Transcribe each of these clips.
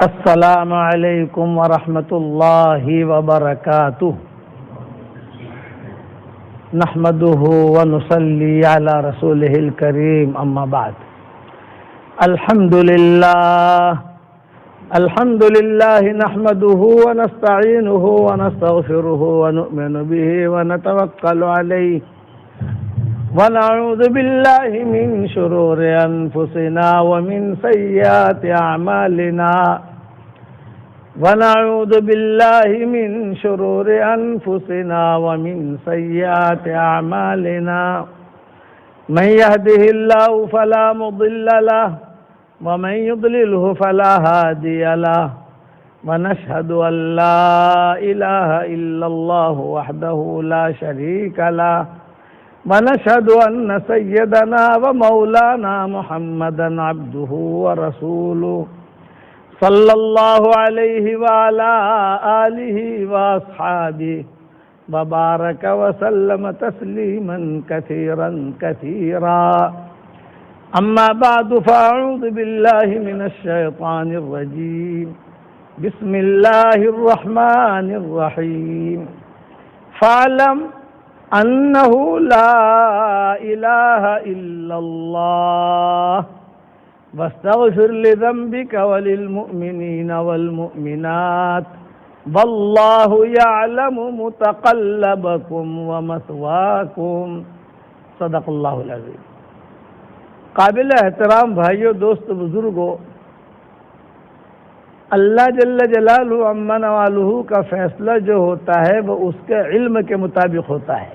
السلام علیکم ورحمۃ اللہ وبرکاتہ نحمده ونصلی علی رسولہ الکریم اما بعد الحمد للہ نحمده ونستعینه ونستغفره ونؤمن به ونتوکل علیہ ونعوذ باللہ من شرور انفسنا ومن سیئات اعمالنا ونعوذ باللہ من شرور انفسنا ومن سیئات اعمالنا من يهده الله فلا مضل له ومن يضلله فلا هادي له ونشهد ان لا اله الا الله وحده لا شريك له ونشهد أن سيدنا ومولانا محمدا عبده ورسوله صلى الله عليه وعلى آله وأصحابه وبارك وسلم تسليما كثيرا كثيرا أما بعد فأعوذ بالله من الشيطان الرجيم بسم الله الرحمن الرحيم فاعلم انه لا اله الا الله واستغفر لذنبك وللمؤمنين والمؤمنات والله يعلم متقلبكم ومثواكم صدق اللہ العظیم۔ قابل احترام بھائیوں، دوست، بزرگوں، اللہ جل جلالہ عما نوالہ کا فیصلہ جو ہوتا ہے وہ اس کے علم کے مطابق ہوتا ہے۔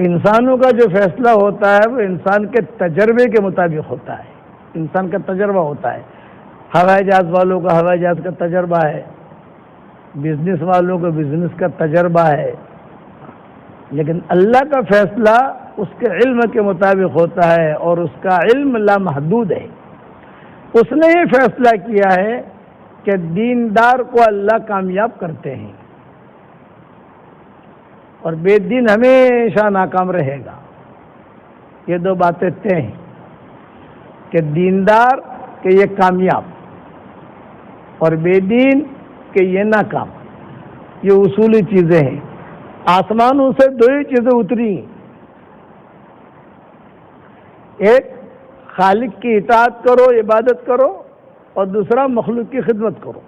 انسانوں کا جو فیصلہ ہوتا ہے وہ انسان کے تجربے کے مطابق ہوتا ہے، انسان کا تجربہ ہوتا ہے۔ ہوائی جہاز والوں کا ہوائی جہاز کا تجربہ ہے، بزنس والوں کا بزنس کا تجربہ ہے، لیکن اللہ کا فیصلہ اس کے علم کے مطابق ہوتا ہے اور اس کا علم لامحدود ہے۔ اس نے یہ فیصلہ کیا ہے کہ دیندار کو اللہ کامیاب کرتے ہیں اور بے دین ہمیشہ ناکام رہے گا۔ یہ دو باتیں طے ہیں کہ دیندار کہ یہ کامیاب اور بے دین کہ یہ ناکام۔ یہ اصولی چیزیں ہیں۔ آسمانوں سے دو ہی چیزیں اتری ہیں، ایک خالق کی اطاعت کرو، عبادت کرو، اور دوسرا مخلوق کی خدمت کرو۔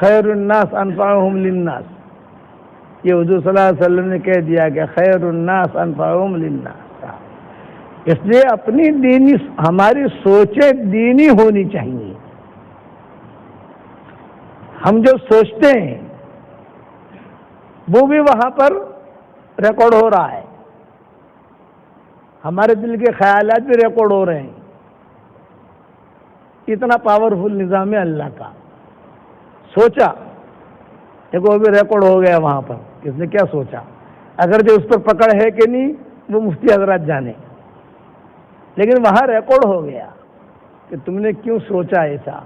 خیر الناس انفعهم للناس، یہ حضور صلی اللہ علیہ وسلم نے کہہ دیا کہ خیر الناس انفعهم للناس۔ اس لیے اپنی دینی ہماری سوچیں دینی ہونی چاہیے۔ ہم جو سوچتے ہیں وہ بھی وہاں پر ریکارڈ ہو رہا ہے، ہمارے دل کے خیالات بھی ریکارڈ ہو رہے ہیں۔ اتنا پاورفل نظام ہے اللہ کا۔ سوچا دیکھو وہ بھی ریکارڈ ہو گیا وہاں پر، کس نے کیا سوچا، اگر جو اس پر پکڑ ہے کہ نہیں وہ مفتی حضرات جانے، لیکن وہاں ریکارڈ ہو گیا کہ تم نے کیوں سوچا ایسا۔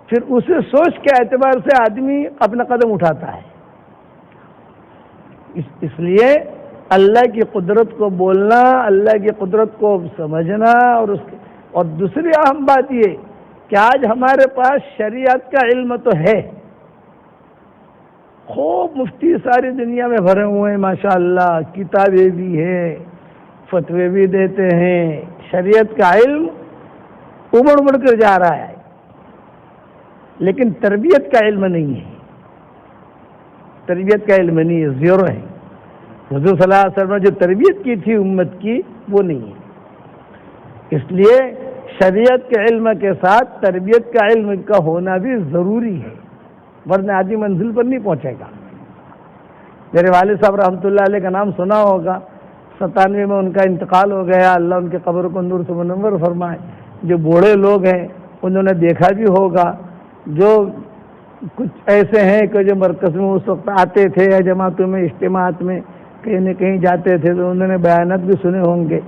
پھر اسے سوچ کے اعتبار سے آدمی اپنا قدم اٹھاتا ہے۔ اس لیے اللہ کی قدرت کو بولنا، اللہ کی قدرت کو سمجھنا، اور دوسری اہم بات یہ کہ آج ہمارے پاس شریعت کا علم تو ہے، خوب مفتی ساری دنیا میں بھرے ہوئے ہیں ماشاءاللہ، کتابیں بھی ہیں، فتوے بھی دیتے ہیں، شریعت کا علم ابڑ ابڑ کر جا رہا ہے، لیکن تربیت کا علم نہیں ہے، تربیت کا علم نہیں ہے، زیرو ہے۔ حضور صلی اللہ علیہ وسلم نے جو تربیت کی تھی امت کی وہ نہیں ہے۔ اس لیے شریعت کے علم کے ساتھ تربیت کا علم کا ہونا بھی ضروری ہے، ورنہ آدمی منزل پر نہیں پہنچے گا۔ میرے والد صاحب رحمۃ اللہ علیہ کا نام سنا ہوگا، 97 میں ان کا انتقال ہو گیا، اللہ ان کے قبر کو نور سے منور فرمائے۔ جو بوڑھے لوگ ہیں انہوں نے دیکھا بھی ہوگا، جو کچھ ایسے ہیں کہ جو مرکز میں اس وقت آتے تھے یا جماعتوں میں اجتماعات میں کہیں نہ کہیں جاتے تھے تو انہوں نے بیانات بھی سنے ہوں گے،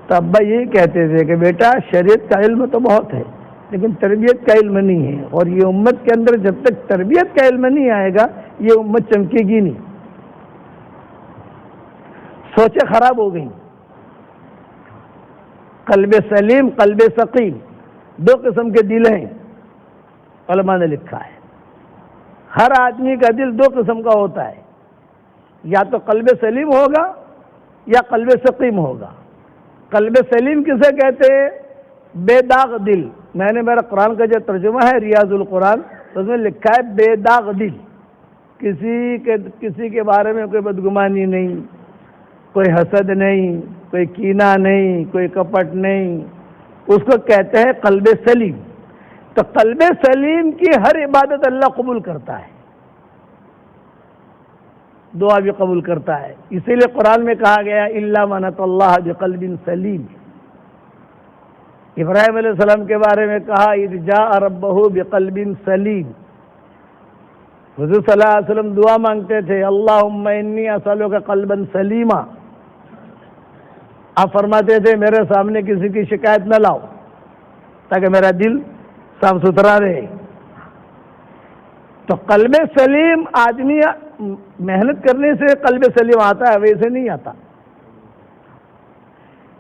تو ابا یہی کہتے تھے کہ بیٹا شریعت کا علم تو بہت ہے لیکن تربیت کا علم نہیں ہے، اور یہ امت کے اندر جب تک تربیت کا علم نہیں آئے گا یہ امت چمکے گی نہیں۔ سوچیں خراب ہو گئی، قلب سلیم قلب سقیم، دو قسم کے دل ہیں، علماء نے لکھا ہے۔ ہر آدمی کا دل دو قسم کا ہوتا ہے، یا تو قلب سلیم ہوگا یا قلب سقیم ہوگا۔ قلب سلیم کسے کہتے ہیں؟ بے داغ دل۔ میں نے میرا قرآن کا جو ترجمہ ہے ریاض القرآن، اس میں لکھا ہے بے داغ دل، کسی کے بارے میں کوئی بدگمانی نہیں، کوئی حسد نہیں، کوئی کینہ نہیں، کوئی کپٹ نہیں، اس کو کہتے ہیں قلب سلیم۔ تو قلب سلیم کی ہر عبادت اللہ قبول کرتا ہے، دعا بھی قبول کرتا ہے۔ اسی لیے قرآن میں کہا گیا الا من اتى اللہ بقلب سلیم۔ ابراہیم علیہ السلام کے بارے میں کہا اذ جاء ربہ بقلب سلیم۔ حضور صلی اللہ علیہ وسلم دعا مانگتے تھے اللہم انی اسألک قلبا سلیما۔ آپ فرماتے تھے میرے سامنے کسی کی شکایت نہ لاؤ تاکہ میرا دل صاف ستھرا رہے۔ تو قلب سلیم آدمی محنت کرنے سے قلب سلیم آتا ہے، ویسے نہیں آتا۔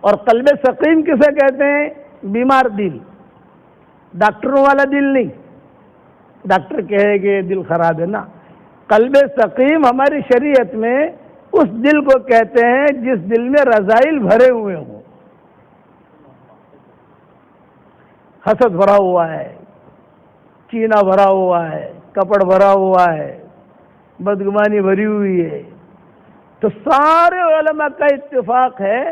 اور قلب سقیم کسے کہتے ہیں؟ بیمار دل، ڈاکٹروں والا دل نہیں، ڈاکٹر کہے کہ دل خراب ہے نا۔ قلب سقیم ہماری شریعت میں اس دل کو کہتے ہیں جس دل میں رذائل بھرے ہوئے ہوں، حسد بھرا ہوا ہے، کینہ بھرا ہوا ہے، کپڑ بھرا ہوا ہے، بدگمانی بھری ہوئی ہے۔ تو سارے علماء کا اتفاق ہے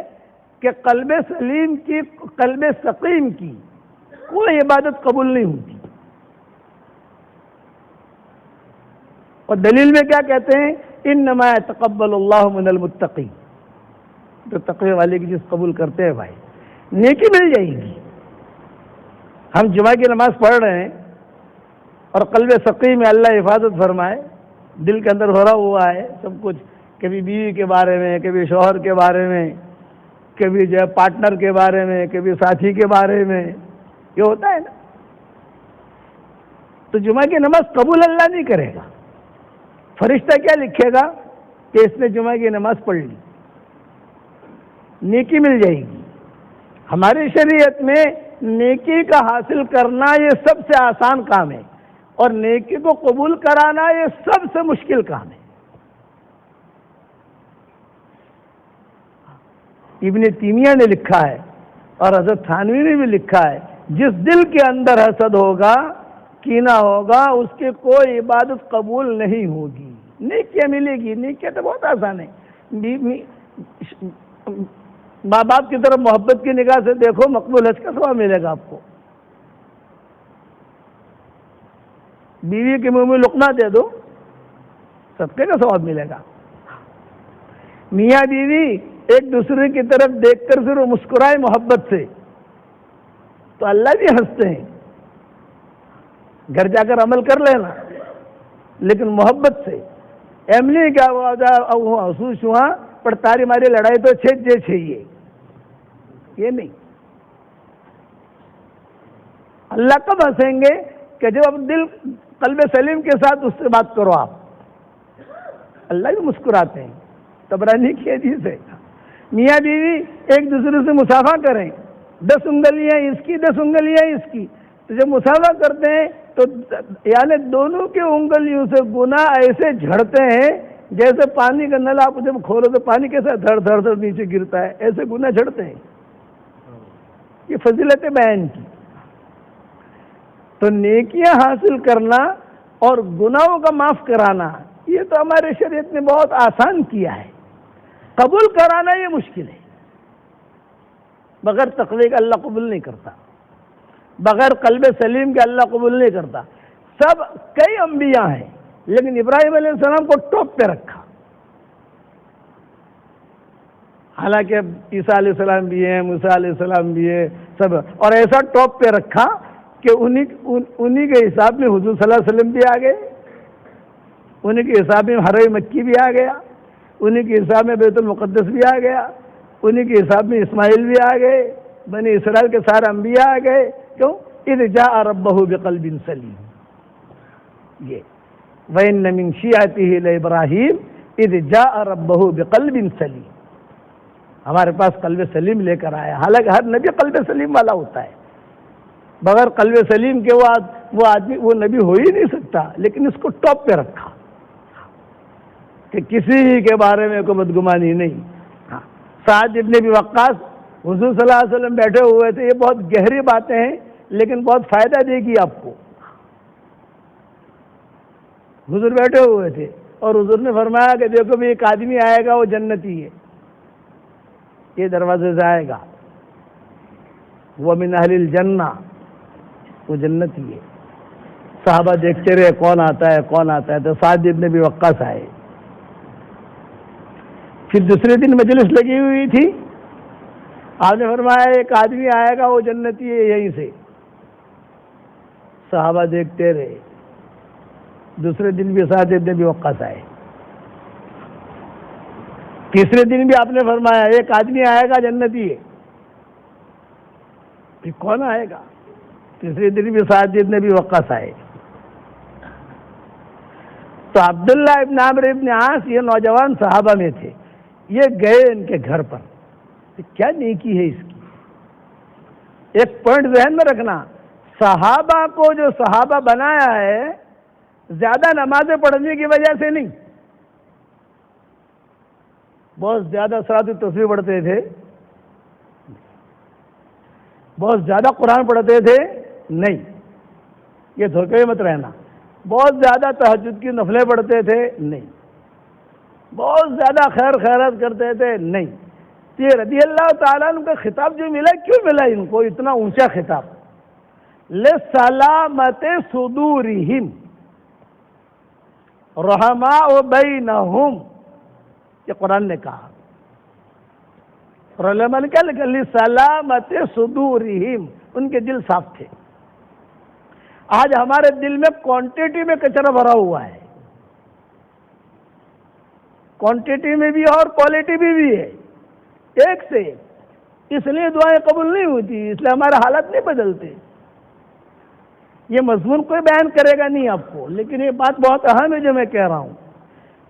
کہ قلب سلیم کی، قلب سقیم کی کوئی عبادت قبول نہیں ہوتی۔ اور دلیل میں کیا کہتے ہیں؟ انما يتقبل اللہ من المتقین، جو تقوی والے کی چیز قبول کرتے ہیں بھائی نیکی مل جائے گی۔ ہم جمعہ کی نماز پڑھ رہے ہیں اور قلب سقیم میں اللہ حفاظت فرمائے، دل کے اندر بھرا ہوا ہے سب کچھ، کبھی بیوی کے بارے میں، کبھی شوہر کے بارے میں، کبھی جو ہے پارٹنر کے بارے میں، کبھی ساتھی کے بارے میں، یہ ہوتا ہے نا۔ تو جمعہ کی نماز قبول اللہ نہیں کرے گا۔ فرشتہ کیا لکھے گا کہ اس نے جمعہ کی نماز پڑھ لی، نیکی مل جائے گی۔ ہماری شریعت میں نیکی کا حاصل کرنا یہ سب سے آسان کام ہے، اور نیکی کو قبول کرانا یہ سب سے مشکل کام ہے۔ ابن تیمیہ نے لکھا ہے اور حضرت تھانوی نے بھی لکھا ہے، جس دل کے اندر حسد ہوگا، کینہ ہوگا، اس کی کوئی عبادت قبول نہیں ہوگی۔ نیکیاں ملے گی، نیکیاں تو بہت آسان ہے۔ ماں باپ کی طرف محبت کی نگاہ سے دیکھو، مقبول حج کا ثواب ملے گا آپ کو۔ بیوی کے منہ میں لقمہ دے دو، صدقے کا ثواب ملے گا۔ میاں بیوی ایک دوسرے کی طرف دیکھ کر صرف مسکرائے محبت سے تو اللہ بھی ہنستے ہیں۔ گھر جا کر عمل کر لینا لیکن محبت سے، ایمنی کیا محسوس ہوا پر تاری ماری لڑائی تو چاہیے، یہ نہیں۔ اللہ کب ہنسیں گے کہ جب اب دل قلب سلیم کے ساتھ اس سے بات کرو آپ، اللہ بھی مسکراتے ہیں۔ طبرانی کی حدیث ہے، میاں بیوی ایک دوسرے سے مصافحہ کریں، 10 انگلیاں اس کی 10 انگلیاں اس کی، تو جب مصافحہ کرتے ہیں تو یعنی دونوں کی انگلیوں سے گناہ ایسے جھڑتے ہیں جیسے پانی کا نل آپ جب کھولو تو پانی کیسا دھڑ دھڑ دھڑ نیچے گرتا ہے، ایسے گناہ جھڑتے ہیں۔ یہ فضیلت بیان کی۔ تو نیکیاں حاصل کرنا اور گناہوں کا معاف کرانا یہ تو ہمارے شریعت نے بہت آسان کیا ہے، قبول کرانا یہ مشکل ہے۔ بغیر تقوی کا اللہ قبول نہیں کرتا، بغیر قلب سلیم کے اللہ قبول نہیں کرتا۔ سب کئی انبیاء ہیں لیکن ابراہیم علیہ السلام کو ٹاپ پہ رکھا، حالانکہ عیسیٰ علیہ السلام بھی ہیں، موسیٰ علیہ السلام بھی ہے سب، اور ایسا ٹاپ پہ رکھا کہ انہی کے حساب میں حضور صلی اللہ علیہ وسلم بھی آ گئے، انہی کے حساب میں حرم مکی بھی آ گیا، انہی کے حساب میں بیت المقدس بھی آ گیا، انہی کے حساب میں اسماعیل بھی آ گئے، بنی اسرائیل کے سارے انبیاء آ گئے۔ کیوں؟ اذ جاء ربہ بقلب سلیم۔ یہ وَإِنَّ مِن شِيعَتِهِ لِإِبْرَاهِيمَ اذ جاء ربہ بقلب سلیم۔ ہمارے پاس قلب سلیم لے کر آیا، حالانکہ ہر نبی قلب سلیم والا ہوتا ہے۔ بغیر قلب سلیم کے وہ آدمی وہ نبی ہو ہی نہیں سکتا، لیکن اس کو ٹاپ پہ رکھا کہ کسی کے بارے میں کوئی بدگمانی نہیں۔ سعد ابن ابی وقاص، حضور صلی اللہ علیہ وسلم بیٹھے ہوئے تھے، یہ بہت گہری باتیں ہیں لیکن بہت فائدہ دے گی آپ کو۔ حضور بیٹھے ہوئے تھے اور حضور نے فرمایا کہ دیکھو بھی ایک آدمی آئے گا، وہ جنتی ہے، یہ دروازے سے آئے گا، وہ من اہل الجنہ، وہ جنتی ہے۔ صحابہ دیکھتے رہے کون آتا ہے کون آتا ہے، تو سعد ابن ابی وقاص آئے۔ پھر دوسرے دن مجلس لگی ہوئی تھی، آپ نے فرمایا ایک آدمی آئے گا، وہ جنتی ہے یہیں سے۔ صحابہ دیکھتے رہے، دوسرے دن بھی سعد ابن ابی وقاص آئے۔ تیسرے دن بھی آپ نے فرمایا ایک آدمی آئے گا، جنتی ہے۔ پھر کون آئے گا؟ تیسرے دن بھی سعد ابن ابی وقاص آئے۔ تو عبداللہ ابن عمرو ابن عاص یہ نوجوان صحابہ میں تھے، یہ گئے ان کے گھر پر۔ کیا نیکی ہے اس کی؟ ایک پوائنٹ ذہن میں رکھنا، صحابہ کو جو صحابہ بنایا ہے زیادہ نمازیں پڑھنے کی وجہ سے نہیں، بہت زیادہ صلاۃ التسبیح پڑھتے تھے، بہت زیادہ قرآن پڑھتے تھے نہیں، یہ دھوکے میں مت رہنا۔ بہت زیادہ تہجد کی نفلیں پڑھتے تھے نہیں، بہت زیادہ خیر خیرات کرتے تھے نہیں۔ یہ رضی اللہ تعالیٰ عنہ کا خطاب جو ملا، کیوں ملا ان کو اتنا اونچا خطاب؟ لِسَلَامَتِ صُدُورِهِمْ رُحَمَاءُ بَيْنَهُمْ، یہ قرآن نے کہا۔ اور علماء نے کیا لکھا؟ لِسَلَامَتِ صُدُورِهِمْ، ان کے دل صاف تھے۔ آج ہمارے دل میں کوانٹٹی میں کچرا بھرا ہوا ہے، کوانٹٹی میں بھی اور کوالٹی بھی ہے، ایک سے اس لیے دعائیں قبول نہیں ہوتی، اس لیے ہمارے حالات نہیں بدلتے۔ یہ مضمون کوئی بیان کرے گا نہیں آپ کو، لیکن یہ بات بہت اہم ہے جو میں کہہ رہا ہوں۔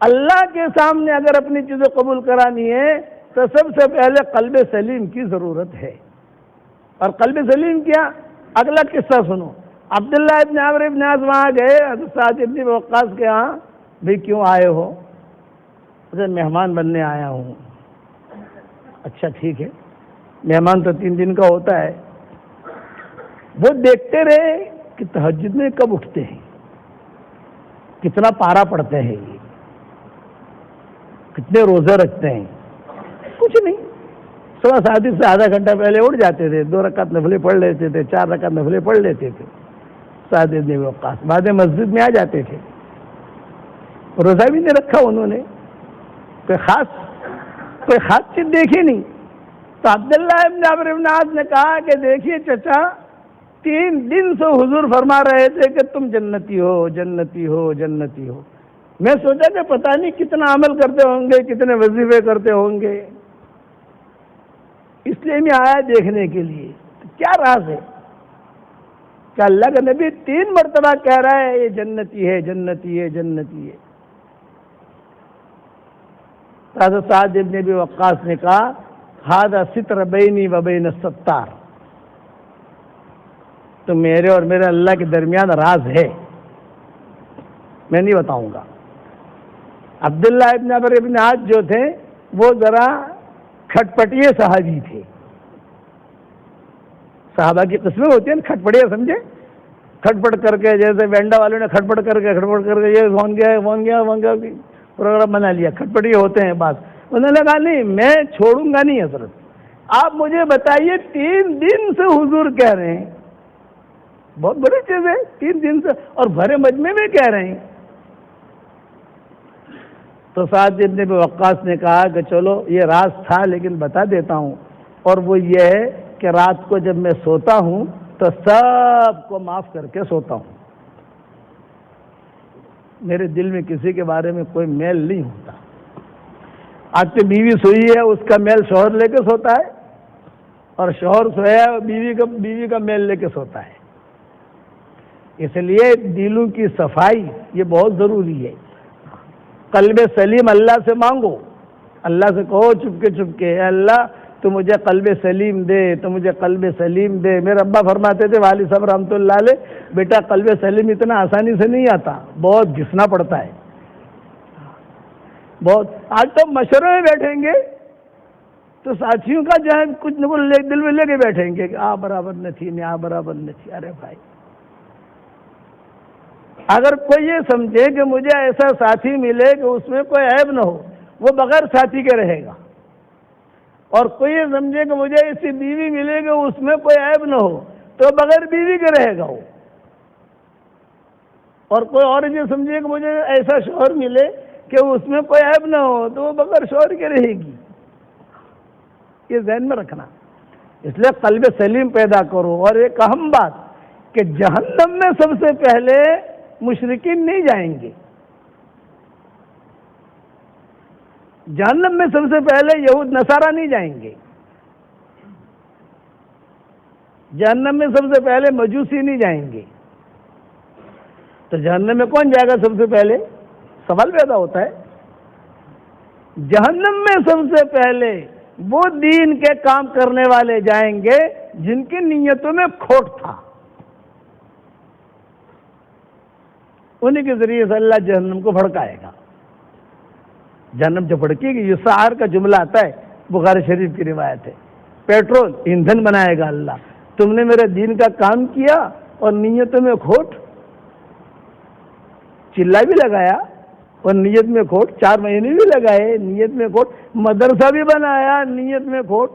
اللہ کے سامنے اگر اپنی چیزیں قبول کرانی ہے تو سب سے پہلے قلب سلیم کی ضرورت ہے۔ اور قلب سلیم کیا؟ اگلا قصہ سنو۔ عبداللہ ابن عمرو ابن عاص وہاں گئے حضرت سعد ابن ابی وقاص کے ہاں، بھئی کیوں آئے ہو؟ اسے مہمان بننے آیا ہوں۔ اچھا ٹھیک ہے، مہمان تو 3 دن کا ہوتا ہے۔ وہ دیکھتے رہے کہ تہجد میں کب اٹھتے ہیں، کتنا پارا پڑھتے ہیں، یہ کتنے روزے رکھتے ہیں۔ کچھ نہیں، صبح شادی سے آدھا گھنٹہ پہلے اٹھ جاتے تھے، 2 رکعت نفلیں پڑھ لیتے تھے، 4 رکعت نفلیں پڑھ لیتے تھے۔ سعد ابن ابی وقاص بعد مسجد میں آ جاتے تھے، روزہ بھی نہیں رکھا انہوں نے، کوئی خاص چیز دیکھی نہیں۔ تو عبداللہ ابن عمرو ابن عاص نے کہا کہ دیکھیے چچا، 3 دن سے حضور فرما رہے تھے کہ تم جنتی ہو جنتی ہو جنتی ہو۔ میں سوچا کہ پتہ نہیں کتنا عمل کرتے ہوں گے، کتنے وظیفے کرتے ہوں گے، اس لیے میں آیا دیکھنے کے لیے کیا راز ہے کہ اللہ کا نبی 3 مرتبہ کہہ رہا ہے یہ جنتی ہے جنتی ہے جنتی ہے۔ حضرت سعد ابن ابی وقاص نے کہا ھذا ستر بینی و بین الستار، تو میرے اور میرے اللہ کے درمیان راز ہے، میں نہیں بتاؤں گا۔ عبداللہ ابن عمرو ابن عاص جو تھے وہ ذرا کھٹپٹیے صحابی تھے۔ صحابہ کی قسمیں ہوتی ہیں کھٹپٹیے، سمجھے؟ کھٹپٹ کر کے، جیسے وینڈا والوں نے کھٹپٹ کر کے یہ فون گیا پروگرام بنا لیا، کھٹپٹیے ہوتے ہیں بعض۔ انہوں نے کہا نہیں، میں چھوڑوں گا نہیں حضرت، آپ مجھے بتائیے 3 دن سے حضور کہہ رہے ہیں، بہت بڑی چیز ہے 3 دن سے، اور بھرے مجمع میں کہہ رہے ہیں۔ تو سعد ابن ابی وقاص نے کہا کہ چلو یہ راز تھا لیکن بتا دیتا ہوں، اور وہ یہ ہے کہ رات کو جب میں سوتا ہوں تو سب کو معاف کر کے سوتا ہوں، میرے دل میں کسی کے بارے میں کوئی میل نہیں ہوتا۔ آج تو بیوی سوئی ہے، اس کا میل شوہر لے کے سوتا ہے، اور شوہر سویا ہے بیوی کا میل لے کے سوتا ہے۔ اس لیے دلوں کی صفائی یہ بہت ضروری ہے۔ قلب سلیم اللہ سے مانگو، اللہ سے کہو چپکے چپکے، اے اللہ تو مجھے قلب سلیم دے، تو مجھے قلب سلیم دے۔ میرے ابا فرماتے تھے والد صاحب رحمۃ اللہ علیہ، بیٹا قلب سلیم اتنا آسانی سے نہیں آتا، بہت گھسنا پڑتا ہے، بہت۔ آج تو مشورے میں بیٹھیں گے تو ساتھیوں کا جو ہے کچھ نہ کچھ دل میں لے کے بیٹھیں گے کہ برابر نہ تھی، برابر نہ تھی۔ ارے بھائی، اگر کوئی یہ سمجھے کہ مجھے ایسا ساتھی ملے کہ اس میں کوئی عیب نہ ہو، وہ بغیر ساتھی کے رہے گا، اور کوئی یہ سمجھے کہ مجھے ایسی بیوی ملے کہ اس میں کوئی عیب نہ ہو، تو بغیر بیوی کے رہے گا وہ، اور کوئی اور یہ سمجھے کہ مجھے ایسا شوہر ملے کہ اس میں کوئی عیب نہ ہو، تو وہ بغیر شوہر کے رہے گی۔ یہ ذہن میں رکھنا، اس لیے قلب سلیم پیدا کرو۔ اور ایک اہم بات کہ جہنم میں سب سے پہلے مشرکین نہیں جائیں گے، جہنم میں سب سے پہلے یہود نصارہ نہیں جائیں گے، جہنم میں سب سے پہلے مجوسی نہیں جائیں گے۔ تو جہنم میں کون جائے گا سب سے پہلے؟ سوال پیدا ہوتا ہے۔ جہنم میں سب سے پہلے وہ دین کے کام کرنے والے جائیں گے جن کی نیتوں میں کھوٹ تھا، انہیں کے ذریعے سے اللہ جہنم کو بھڑکائے گا۔ جہنم جو بھڑکے گی، یہ سعار کا جملہ آتا ہے، بخاری شریف کی روایت ہے، پیٹرول ایندھن بنائے گا اللہ، تم نے میرے دین کا کام کیا اور نیتوں میں کھوٹ، چلا بھی لگایا اور نیت میں کھوٹ، 4 مہینے بھی لگائے نیت میں کھوٹ، مدرسہ بھی بنایا نیت میں کھوٹ۔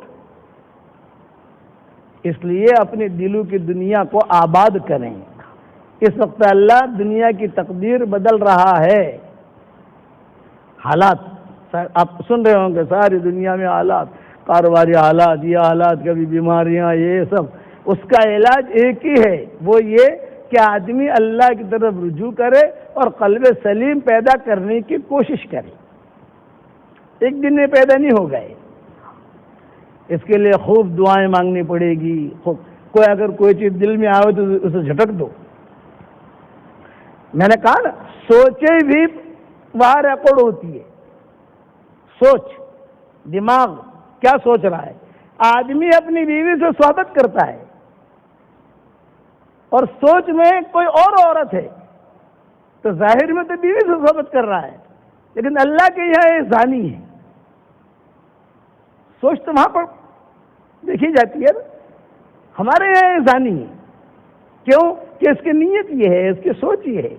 اس لیے اپنے دلوں کی دنیا کو آباد کریں۔ اس وقت اللہ دنیا کی تقدیر بدل رہا ہے، حالات آپ سن رہے ہوں گے، ساری دنیا میں حالات، کاروباری حالات، یہ حالات، کبھی بیماریاں، یہ سب، اس کا علاج ایک ہی ہے، وہ یہ کہ آدمی اللہ کی طرف رجوع کرے اور قلب سلیم پیدا کرنے کی کوشش کرے۔ ایک دن میں پیدا نہیں ہو گئے، اس کے لیے خوب دعائیں مانگنی پڑے گی۔ کوئی اگر کوئی چیز دل میں آئے تو اسے جھٹک دو۔ میں نے کہا نا، سوچیں بھی وہاں ریکارڈ ہوتی ہے، سوچ، دماغ کیا سوچ رہا ہے۔ آدمی اپنی بیوی سے صحبت کرتا ہے اور سوچ میں کوئی اور عورت ہے، تو ظاہر میں تو بیوی سے صحبت کر رہا ہے، لیکن اللہ کے یہاں یہ زانی ہے۔ سوچ تو وہاں پر دیکھی جاتی ہے، ہمارے یہاں یہ زانی ہے۔ کیوں؟ کہ اس کی نیت یہ ہے، اس کی سوچ یہ ہے۔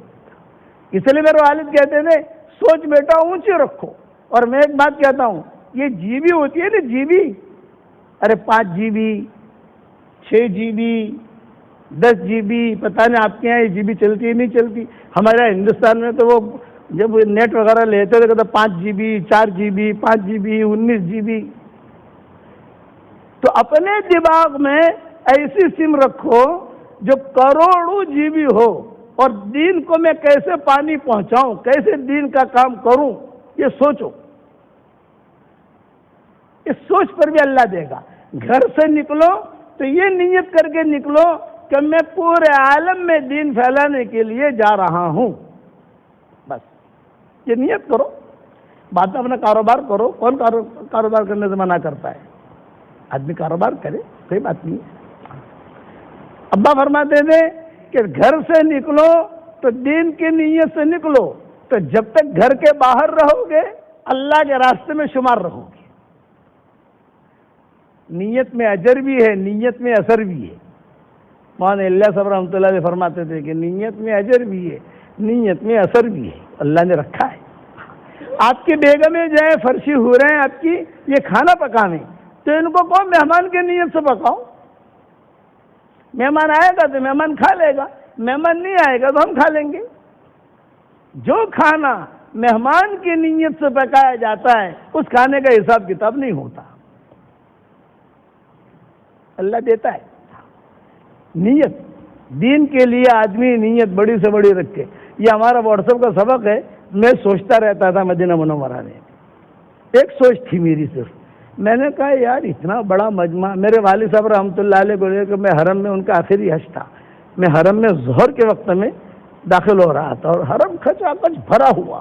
اس لیے میرے والد کہتے تھے، سوچ بیٹا اونچی رکھو۔ اور میں ایک بات کہتا ہوں، یہ جی بی ہوتی ہے نا، جی بی، ارے 5 G B, 6 G B, 10 G B, پتہ نہیں آپ کے یہاں یہ جی بی چلتی ہے نہیں چلتی۔ ہمارے ہندوستان میں تو وہ جب نیٹ وغیرہ لیتے تھے تو 5 G B, 4 G B, 5 G B, 19 G B. تو اپنے دماغ میں ایسی سم رکھو جو کروڑوں جی بی ہو، اور دین کو میں کیسے پانی پہنچاؤں، کیسے دین کا کام کروں، یہ سوچو۔ اس سوچ پر بھی اللہ دے گا۔ گھر سے نکلو تو یہ نیت کر کے نکلو کہ میں پورے عالم میں دین پھیلانے کے لیے جا رہا ہوں، بس یہ نیت کرو۔ بعد میں اپنا کاروبار کرو، کون کاروبار کرنے سے منع کرتا ہے؟ آدمی کاروبار کرے، کوئی بات نہیں ہے۔ ابا فرماتے تھے کہ گھر سے نکلو تو دین کی نیت سے نکلو، تو جب تک گھر کے باہر رہو گے اللہ کے راستے میں شمار رہو گے۔ نیت میں اجر بھی ہے، نیت میں اثر بھی ہے۔ مولانا اللہ صاحب رحمۃ اللہ علیہ فرماتے تھے کہ نیت میں اجر بھی ہے، نیت میں اثر بھی ہے، اللہ نے رکھا ہے۔ آپ کی بیگمیں جو ہے فرشی ہو رہے ہیں آپ کی، یہ کھانا پکانے، تو ان کو کون مہمان کی نیت سے پکاؤ۔ مہمان آئے گا تو مہمان کھا لے گا، مہمان نہیں آئے گا تو ہم کھا لیں گے۔ جو کھانا مہمان کی نیت سے پکایا جاتا ہے اس کھانے کا حساب کتاب نہیں ہوتا، اللہ دیتا ہے۔ نیت دین کے لیے آدمی نیت بڑی سے بڑی رکھے۔ یہ ہمارا واٹس ایپ کا سبق ہے، میں سوچتا رہتا تھا مدینہ منورہ میں، ایک سوچ تھی میری صرف، میں نے کہا یار اتنا بڑا مجمع، میرے والد صاحب رحمۃ اللہ علیہ کو لے کر میں حرم میں، ان کا آخری حج تھا، میں حرم میں ظہر کے وقت میں داخل ہو رہا تھا، اور حرم کھچا کچ بھرا ہوا،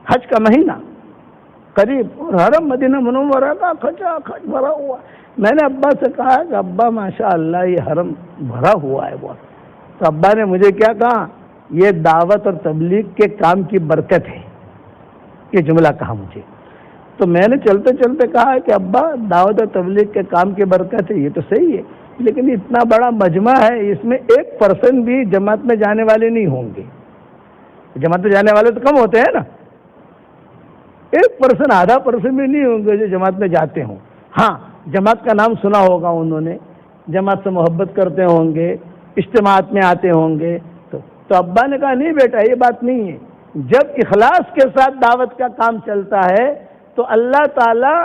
حج کا مہینہ قریب، اور حرم مدینہ منورہ کا کھچا کھچ بھرا ہوا. میں نے ابا سے کہا کہ ابا ماشاء اللہ یہ حرم بھرا ہوا ہے بہت. تو ابا نے مجھے کیا کہا، یہ دعوت اور تبلیغ کے کام کی برکت ہے. یہ جملہ کہا مجھے. تو میں نے چلتے چلتے کہا کہ ابا دعوت اور تبلیغ کے کام کی برکت ہے، یہ تو صحیح ہے، لیکن اتنا بڑا مجمع ہے، اس میں 1% بھی جماعت میں جانے والے نہیں ہوں گے. جماعت میں جانے والے تو کم ہوتے ہیں نا، 1%، آدھا پرسنٹ بھی نہیں ہوں گے جو جماعت میں جاتے ہوں. ہاں جماعت کا نام سنا ہوگا انہوں نے، جماعت سے محبت کرتے ہوں گے، اجتماعات میں آتے ہوں گے. تو ابا نے کہا نہیں بیٹا یہ بات نہیں ہے. جب اخلاص کے ساتھ دعوت کا کام چلتا ہے تو اللہ تعالیٰ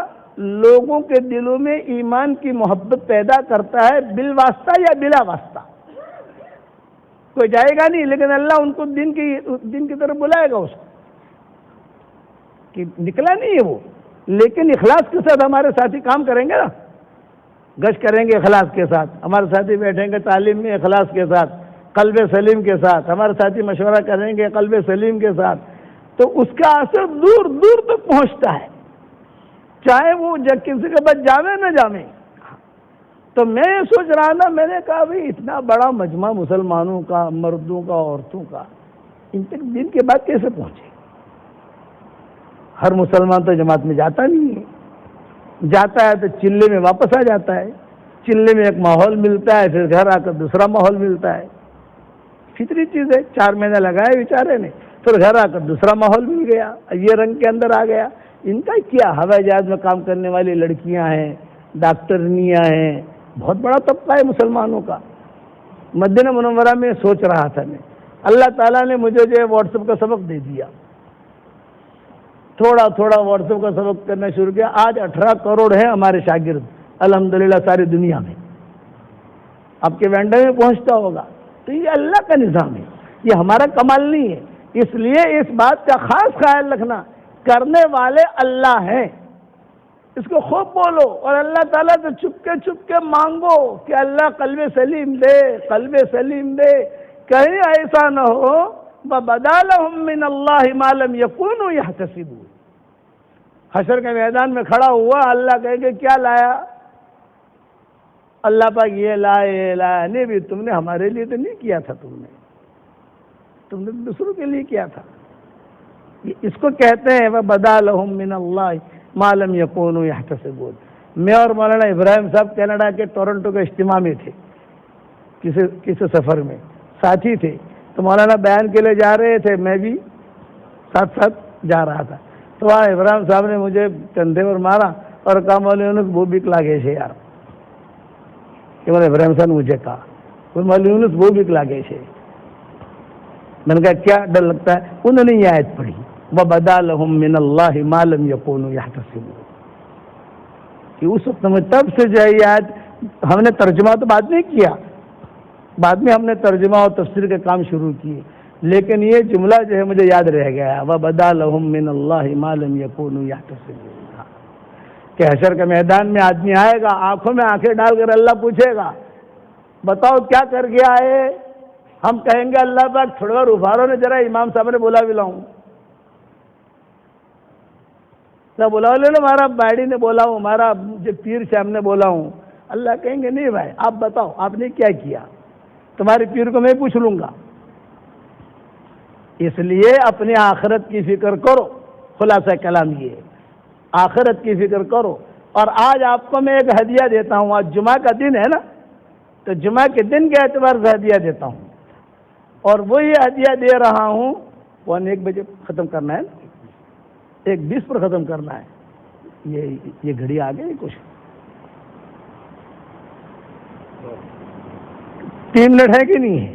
لوگوں کے دلوں میں ایمان کی محبت پیدا کرتا ہے، بالواسطہ یا بلا واسطہ. کوئی جائے گا نہیں، لیکن اللہ ان کو دین کی طرف بلائے گا. اس کو کہ نکلا نہیں ہے وہ، لیکن اخلاص کے ساتھ ہمارے ساتھی کام کریں گے نا، گشت کریں گے اخلاص کے ساتھ، ہمارے ساتھی بیٹھیں گے تعلیم میں اخلاص کے ساتھ، قلب سلیم کے ساتھ، ہمارے ساتھی مشورہ کریں گے قلب سلیم کے ساتھ، تو اس کا اثر دور دور تک پہنچتا ہے، چاہے وہ کسی کے بعد جامے نہ جامے. تو میں یہ سوچ رہا نا، میں نے کہا بھائی اتنا بڑا مجمع مسلمانوں کا، مردوں کا، عورتوں کا، ان تک دین کے بعد کیسے پہنچے؟ ہر مسلمان تو جماعت میں جاتا نہیں ہے، جاتا ہے تو چلے میں واپس آ جاتا ہے. چلے میں ایک ماحول ملتا ہے، پھر گھر آ کر دوسرا ماحول ملتا ہے. فطری چیز ہے. 4 مہینے لگائے بیچارے نے، پھر گھر آ کر دوسرا ماحول مل گیا، یہ رنگ کے اندر آ گیا. ان کا کیا، ہوائی جہاز میں کام کرنے والی لڑکیاں ہیں، ڈاکٹرنیاں ہیں، بہت بڑا طبقہ ہے مسلمانوں کا. مدینہ منورہ میں سوچ رہا تھا میں، اللہ تعالیٰ نے مجھے جو ہے واٹس ایپ کا سبق دے دیا. تھوڑا تھوڑا واٹس ایپ کا سبق کرنا شروع کیا. آج 18 کروڑ ہیں ہمارے شاگرد الحمدللہ ساری دنیا میں. آپ کے وینڈر میں پہنچتا ہوگا. تو یہ اللہ کا نظام ہے، یہ ہمارا کمال نہیں ہے. اس لیے اس بات کا خاص خیال رکھنا، کرنے والے اللہ ہیں، اس کو خوب بولو، اور اللہ تعالیٰ سے چھپ کے مانگو کہ اللہ قلب سلیم دے، قلب سلیم دے. کہیں ایسا نہ ہو وَبَدَا لَهُم مِّنَ اللَّهِ مَا لَمْ يَكُونُوا يَحْتَسِبُونَ. حشر کے میدان میں کھڑا ہوا، اللہ کہے کہ کیا لایا؟ اللہ پاک یہ لایا نہیں بھی، تم نے ہمارے لیے تو نہیں کیا تھا، تم نے دوسروں کے لیے کیا تھا. اس کو کہتے ہیں وَبَدَا لَهُم مِّنَ اللَّهِ مَا لَمْ يَكُونُوا يَحْتَسِبُونَ. میں اور مولانا ابراہیم صاحب کینیڈا کے ٹورنٹو کے اجتماع میں تھے، کسی سفر میں ساتھی تھے. تو مولانا بیان کے لیے جا رہے تھے، میں بھی ساتھ ساتھ جا رہا تھا. تو وہاں ابراہیم صاحب نے مجھے کندھے پر مارا اور کہا مولوی وہ بک لاگے ہے یار. کہ ابراہیم صاحب نے مجھے کہا مولوی وہ بک لاگے ہے. میں نے کہا کیا ڈر لگتا ہے؟ انہوں نے یہ آیت پڑھی وَبَدَا لَهُم مِّنَ اللَّهِ مَا لَمْ يَكُونُوا يَحْتَسِبُونَ. کہ اس وقت میں تب سے جو ہے یہ آیت ہم نے ترجمہ تو بعد میں کیا، بعد میں ہم نے ترجمہ اور تفسیر کے کام شروع کیے، لیکن یہ جملہ جو ہے مجھے یاد رہ گیا وَبَدَا لَهُم مِّنَ اللَّهِ مَا لَمْ يَكُونُوا يَحْتَسِبُونَ. کہ حشر کے میدان میں آدمی آئے گا، آنکھوں میں آنکھیں ڈال کر اللہ پوچھے گا بتاؤ کیا کر گیا ہے؟ ہم کہیں گے اللہ پاک تھوڑا ابھارو نے ذرا امام صاحب نے بولا بھی لاؤں، بولا لے لو، ہمارا بائڑی نے بولا ہوں، ہمارا پیر صاحب نے بولا ہوں. اللہ کہیں گے نہیں بھائی آپ بتاؤ آپ نے کیا کیا، تمہارے پیر کو میں پوچھ لوں گا. اس لیے اپنی آخرت کی فکر کرو. خلاصہ کلام یہ ہے، آخرت کی فکر کرو. اور آج آپ کو میں ایک ہدیہ دیتا ہوں. آج جمعہ کا دن ہے نا، تو جمعہ کے دن کے اعتبار سے ہدیہ دیتا ہوں، اور وہی ہدیہ دے رہا ہوں. 1 بجے ختم کرنا ہے نا، 1:20 پر ختم کرنا ہے. یہ گھڑی آ گئی کچھ 3 منٹ ہے کہ نہیں ہے؟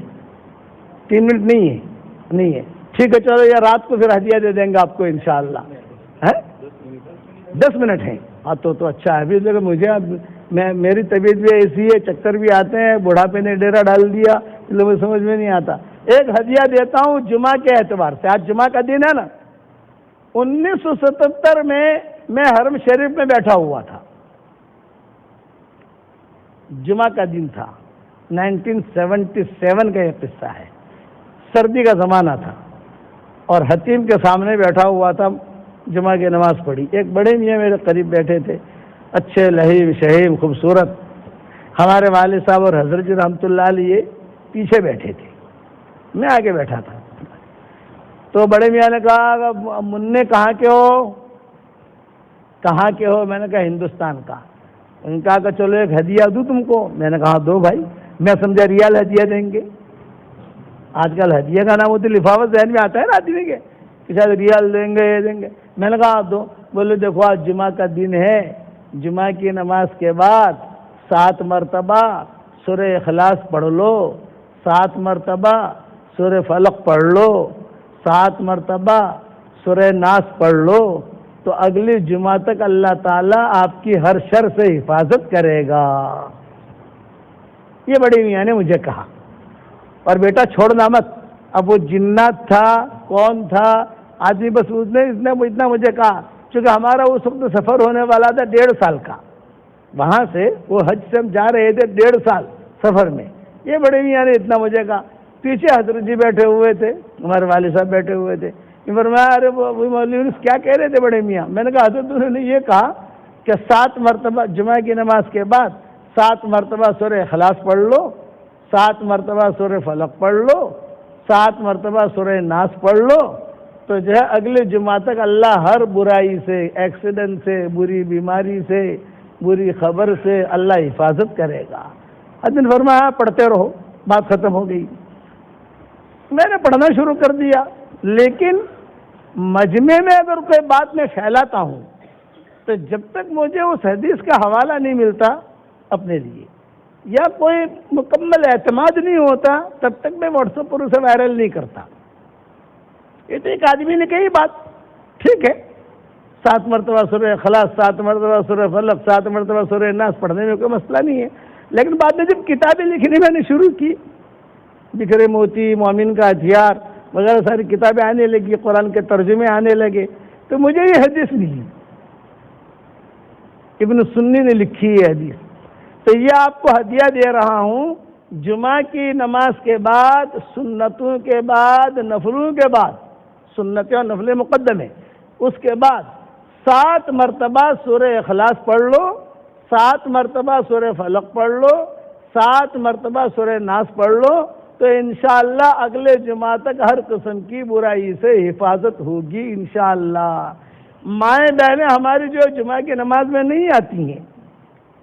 3 منٹ نہیں ہے. ٹھیک ہے چلو یا رات کو پھر ہدیہ دے دیں گے آپ کو انشاءاللہ. 10 منٹ ہیں. ہاں تو اچھا ہے. ابھی دیکھو مجھے میری طبیعت بھی ایسی ہے، چکر بھی آتے ہیں، بڑھاپے نے ڈیرا ڈال دیا، مجھے سمجھ میں نہیں آتا. ایک ہدیہ دیتا ہوں جمعہ کے اعتبار سے. آج جمعہ کا دن ہے نا. 1977 میں حرم شریف میں بیٹھا ہوا تھا، جمعہ کا دن تھا. 1977 کا یہ قصہ ہے. سردی کا زمانہ تھا اور حتیم کے سامنے بیٹھا ہوا تھا جمعہ کی نماز پڑھی. ایک بڑے میاں میرے قریب بیٹھے تھے، اچھے لہیم شہیم خوبصورت. ہمارے والد صاحب اور حضرت جی رحمۃ اللہ علیہ پیچھے بیٹھے تھے، میں آگے بیٹھا تھا. تو بڑے میاں نے کہا منع کہاں کے ہو؟ کہاں کے ہو؟ میں نے کہا ہندوستان کا. ان کا کہ چلو ایک ہدیہ دوں تم کو. میں نے کہا دو بھائی. میں سمجھا ریال ہدیہ دیں گے. آج کل ہدیہ کا نام ہوتی لفافت ذہن میں آتا ہے نا آدمی کے کہ شاید ریال دیں گے یہ دیں گے. میں نے کہا دو. بولے دیکھو آج جمعہ کا دن ہے، جمعہ کی نماز کے بعد 7 مرتبہ سورہ اخلاص پڑھ لو، 7 مرتبہ سورہ فلق پڑھ لو، 7 مرتبہ سورہ ناس پڑھ لو، تو اگلی جمعہ تک اللہ تعالیٰ آپ کی ہر شر سے حفاظت کرے گا. یہ بڑے میاں نے مجھے کہا. اور بیٹا چھوڑنا مت. اب وہ جنات تھا کون تھا آدمی، بس اس نے اتنا مجھے کہا، چونکہ ہمارا اس وقت سفر ہونے والا تھا 1.5 سال کا. وہاں سے وہ حج سے ہم جا رہے تھے 1.5 سال سفر میں. یہ بڑے میاں نے اتنا مجھے کہا. پیچھے حضرت جی بیٹھے ہوئے تھے، ہمارے والد صاحب بیٹھے ہوئے تھے. فرمایا ارے وہ مولوی کیا کہہ رہے تھے بڑے میاں؟ میں نے کہا حضرت انہوں نے یہ کہا کہ 7 مرتبہ جمعہ کی نماز کے بعد 7 مرتبہ سورہ اخلاص پڑھ لو، 7 مرتبہ سورہ فلق پڑھ لو، 7 مرتبہ سورہ ناس پڑھ لو، تو جو ہے اگلے جمعہ تک اللہ ہر برائی سے، ایکسیڈنٹ سے، بری بیماری سے، بری خبر سے اللہ حفاظت کرے گا. حضرت فرمایا پڑھتے رہو. بات ختم ہو گئی. میں نے پڑھنا شروع کر دیا. لیکن مجمع میں اگر کوئی بات میں پھیلاتا ہوں تو جب تک مجھے اس حدیث کا حوالہ نہیں ملتا اپنے لیے، یا کوئی مکمل اعتماد نہیں ہوتا، تب تک میں واٹس ایپ پر اسے وائرل نہیں کرتا. یہ تو ایک آدمی نے کہی بات، ٹھیک ہے 7 مرتبہ سورہ اخلاص، 7 مرتبہ سورہ فلق، 7 مرتبہ سورہ ناس پڑھنے میں کوئی مسئلہ نہیں ہے. لیکن بعد میں جب کتابیں لکھنی میں نے شروع کی، بکھرے موتی، مومن کا ہتھیار وغیرہ ساری کتابیں آنے لگی، قرآن کے ترجمے آنے لگے، تو مجھے یہ حدیث ملی، ابن سنی نے لکھی یہ حدیث. تو یہ آپ کو ہدیہ دے رہا ہوں. جمعہ کی نماز کے بعد، سنتوں کے بعد، نفلوں کے بعد، سنتیں اور نفلیں مقدم ہیں، اس کے بعد 7 مرتبہ سورہ اخلاص پڑھ لو، 7 مرتبہ سورہ فلق پڑھ لو، 7 مرتبہ سورہ ناس پڑھ لو، تو انشاءاللہ اگلے جمعہ تک ہر قسم کی برائی سے حفاظت ہوگی انشاءاللہ. مائیں بہنیں ہماری جو جمعہ کی نماز میں نہیں آتی ہیں،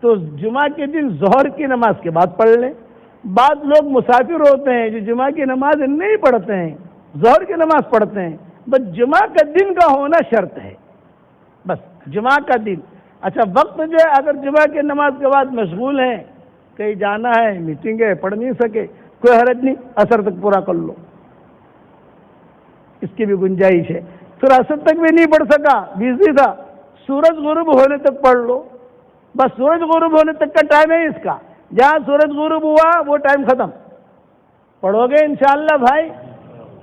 تو جمعہ کے دن ظہر کی نماز کے بعد پڑھ لیں. بعض لوگ مسافر ہوتے ہیں جو جمعہ کی نماز نہیں پڑھتے ہیں، ظہر کی نماز پڑھتے ہیں. بس جمعہ کا دن کا ہونا شرط ہے، بس جمعہ کا دن. اچھا وقت جو ہے اگر جمعہ کی نماز کے بعد مشغول ہیں، کہیں جانا ہے، میٹنگ ہے، پڑھ نہیں سکے، کوئی حرج نہیں، عصر تک پورا کر لو، اس کی بھی گنجائش ہے. پھر عصر تک بھی نہیں پڑھ سکا، بزی تھا، سورج غروب ہونے تک پڑھ لو. بس سورج غروب ہونے تک کا ٹائم ہے اس کا. جہاں سورج غروب ہوا وہ ٹائم ختم. پڑھو گے انشاءاللہ بھائی.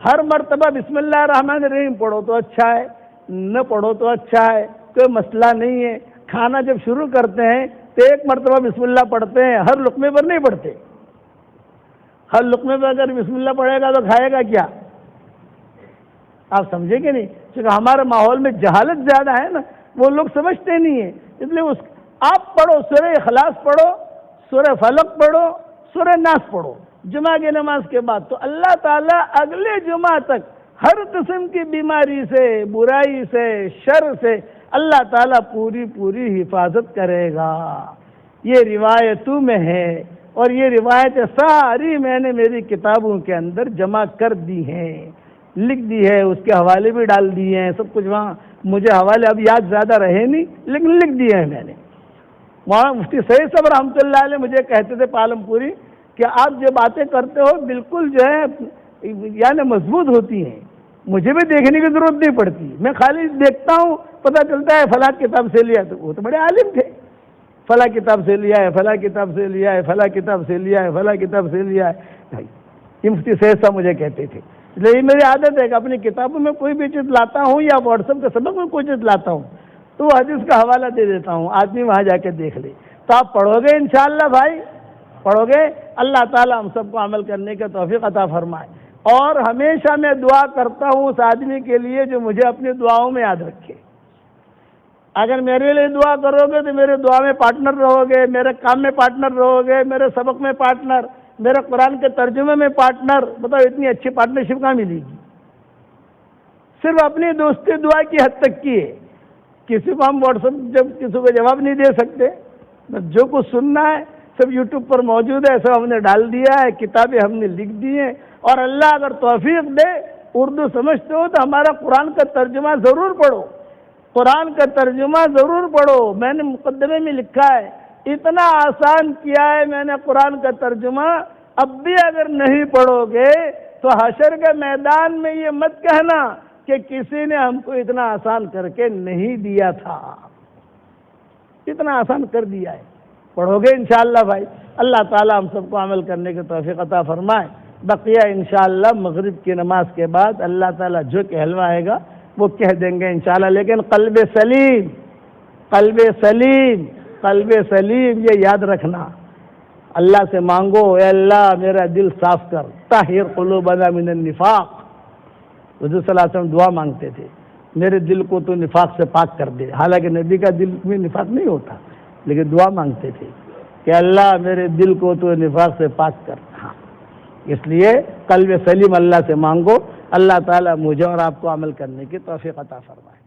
ہر مرتبہ بسم اللہ الرحمن الرحیم پڑھو تو اچھا ہے، نہ پڑھو تو اچھا ہے، کوئی مسئلہ نہیں ہے. کھانا جب شروع کرتے ہیں تو 1 مرتبہ بسم اللہ پڑھتے ہیں، ہر لقمے پر نہیں پڑھتے. ہر لقمے پر اگر بسم اللہ پڑھے گا تو کھائے گا کیا؟ آپ سمجھیں گے نہیں. کیونکہ ہمارے ماحول میں جہالت زیادہ ہے نا، وہ لوگ سمجھتے نہیں ہیں. اس لیے آپ پڑھو، سورہ اخلاص پڑھو، سورہ فلق پڑھو، سورہ ناس پڑھو جمعہ کی نماز کے بعد، تو اللہ تعالیٰ اگلے جمعہ تک ہر قسم کی بیماری سے، برائی سے، شر سے اللہ تعالیٰ پوری حفاظت کرے گا. یہ روایتوں میں ہے، اور یہ روایتیں ساری میں نے میری کتابوں کے اندر جمع کر دی ہیں، لکھ دی ہے، اس کے حوالے بھی ڈال دیے ہیں، سب کچھ وہاں. مجھے حوالے اب یاد زیادہ رہے نہیں، لیکن لکھ دیے ہیں میں نے. وہاں مفتی سید صاحب رحمۃ اللہ علیہ مجھے کہتے تھے پالم پوری کہ آپ جو باتیں کرتے ہو بالکل جو ہے یعنی مضبوط ہوتی ہیں، مجھے بھی دیکھنے کی ضرورت نہیں پڑتی، میں خالی دیکھتا ہوں، پتہ چلتا ہے فلاں کتاب سے لیا. تو وہ تو بڑے عالم تھے، فلاں کتاب سے لیا ہے، فلاں کتاب سے لیا ہے، فلاں کتاب سے لیا ہے، فلاں کتاب سے لیا ہے. یہ مفتی سید صاحب مجھے کہتے تھے. لیکن میری عادت ہے کہ اپنی کتابوں میں کوئی بھی چیز لاتا ہوں یا واٹس ایپ کے سبق میں کوئی چیز لاتا ہوں تو وہ حدیث کا حوالہ دے دیتا ہوں، آدمی وہاں جا کے دیکھ لے. تو آپ پڑھو گے انشاءاللہ بھائی، پڑھو گے. اللہ تعالیٰ ہم سب کو عمل کرنے کا توفیق عطا فرمائے. اور ہمیشہ میں دعا کرتا ہوں اس آدمی کے لیے جو مجھے اپنی دعاؤں میں یاد رکھے. اگر میرے لیے دعا کرو گے تو میرے دعا میں پارٹنر رہو گے، میرے کام میں پارٹنر رہو گے، میرے سبق میں پارٹنر، میرے قرآن کے ترجمے میں پارٹنر. بتاؤ اتنی اچھی پارٹنرشپ کہاں ملے گی؟ صرف اپنی دوستی دعا کی حد تک کی ہے. کسی کو ہم واٹس ایپ جب کسی کو جواب نہیں دے سکتے. جو کچھ سننا ہے سب یوٹیوب پر موجود ہے، سب ہم نے ڈال دیا ہے، کتابیں ہم نے لکھ دی ہیں. اور اللہ اگر توفیق دے، اردو سمجھتے ہو تو ہمارا قرآن کا ترجمہ ضرور پڑھو، قرآن کا ترجمہ ضرور پڑھو. میں نے مقدمے میں لکھا ہے اتنا آسان کیا ہے میں نے قرآن کا ترجمہ. اب بھی اگر نہیں پڑھو گے تو حشر کے میدان میں یہ مت کہنا کہ کسی نے ہم کو اتنا آسان کر کے نہیں دیا تھا. اتنا آسان کر دیا ہے. پڑھو گے انشاءاللہ بھائی. اللہ تعالی ہم سب کو عمل کرنے کی توفیق عطا فرمائے. بقیہ انشاءاللہ مغرب کی نماز کے بعد اللہ تعالی جو کہلوائے گا وہ کہہ دیں گے انشاءاللہ. لیکن قلب سلیم، قلب سلیم، قلب سلیم یہ یاد رکھنا. اللہ سے مانگو اے اللہ میرا دل صاف کر، طاہر قلوبنا من النفاق. حضور صلی اللہ علیہ وسلم دعا مانگتے تھے میرے دل کو تو نفاق سے پاک کر دے. حالانکہ نبی کا دل میں نفاق نہیں ہوتا، لیکن دعا مانگتے تھے کہ اللہ میرے دل کو تو نفاق سے پاک کر. ہاں اس لیے قلب سلیم اللہ سے مانگو. اللہ تعالیٰ مجھے اور آپ کو عمل کرنے کی توفیق عطا فرمائے.